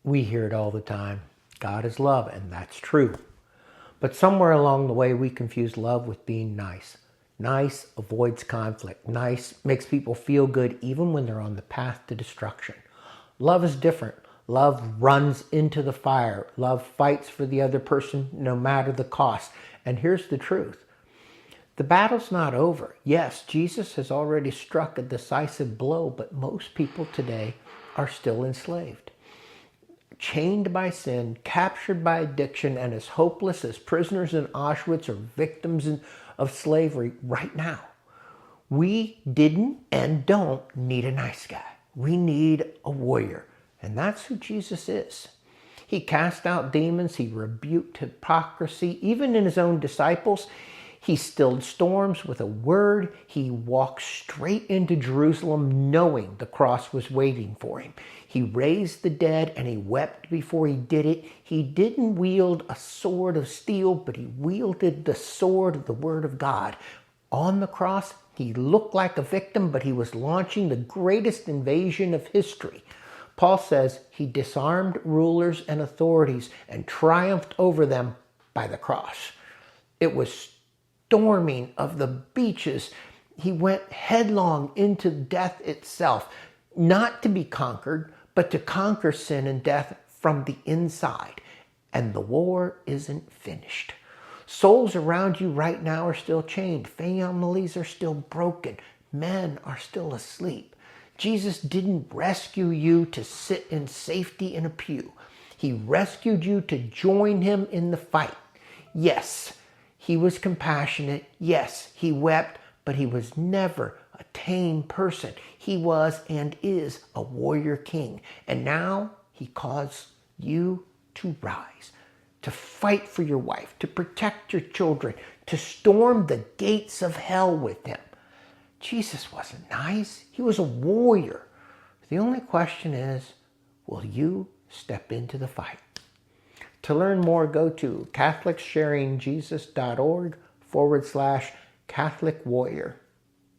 We hear it all the time. God is love, and that's true. But somewhere along the way, we confuse love with being nice. Nice avoids conflict. Nice makes people feel good even when they're on the path to destruction. Love is different. Love runs into the fire. Love fights for the other person no matter the cost. And here's the truth. The battle's not over. Yes, Jesus has already struck a decisive blow, but most people today are still enslaved. Chained by sin, captured by addiction, and as hopeless as prisoners in Auschwitz or victims of slavery right now. We didn't and don't need a nice guy. We need a warrior. And that's who Jesus is. He cast out demons. He rebuked hypocrisy. Even in his own disciples, he stilled storms with a word. He walked straight into Jerusalem knowing the cross was waiting for him. He raised the dead and he wept before he did it. He didn't wield a sword of steel, but he wielded the sword of the Word of God. On the cross, he looked like a victim, but he was launching the greatest invasion of history. Paul says he disarmed rulers and authorities and triumphed over them by the cross. It was storming of the beaches. He went headlong into death itself, not to be conquered, but to conquer sin and death from the inside. And the war isn't finished. Souls around you right now are still chained. Families are still broken. Men are still asleep. Jesus didn't rescue you to sit in safety in a pew. He rescued you to join him in the fight. Yes, he was compassionate. Yes, he wept, but he was never a tame person. He was and is a warrior king. And now he calls you to rise, to fight for your wife, to protect your children, to storm the gates of hell with him. Jesus wasn't nice. He was a warrior. The only question is, will you step into the fight? To learn more, go to catholicsharingjesus.org/Catholic Warrior.